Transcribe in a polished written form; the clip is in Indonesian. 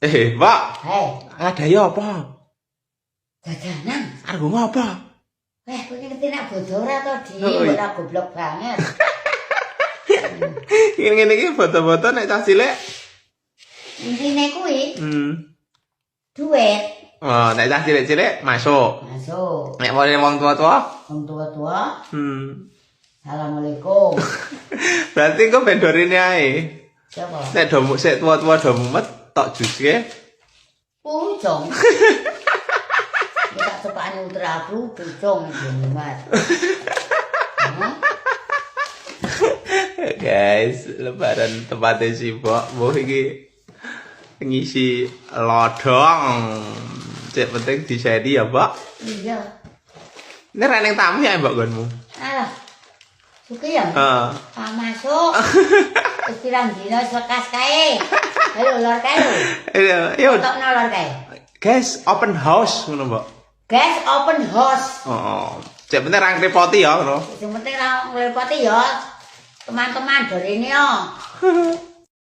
Pak. Hei, Ada ya apa? jajanan. Argo ngapa? Kowe ngerti nek bodo ora to, Di? Oh, iya. Ora goblok banget. Ngene iki foto-foto nek cah cilik. Intine kuwi duit Oh, nek cah cilik-cilik masuk. masuk. Nek wong tua-tua? Wong tua-tua, Hmm. Assalamualaikum. Berarti kok vendorine ae. Siapa? Nek do sik tua-tua do mumet tok juske. Pucung. Tak cepakane ultra aku pucung jemat. Guys, lebaran tempatnya si Mbok. Mbok iki ngisi lodong. Cek penting disedi ya, Mbok. Iya. Ini reneng tamu ya, Mbok gonmu. Alah. Suki ya? Heeh. Masuk. Wis pirang dina sekas kae. Ayo lor kae lho. Yo, Tokno lor kae. guys, open house ngono, Mbok. Guys, open house. Oh, cek penting rang repoti ya ngono. Sing penting ra ngrepoti ya teman-teman dorene yo.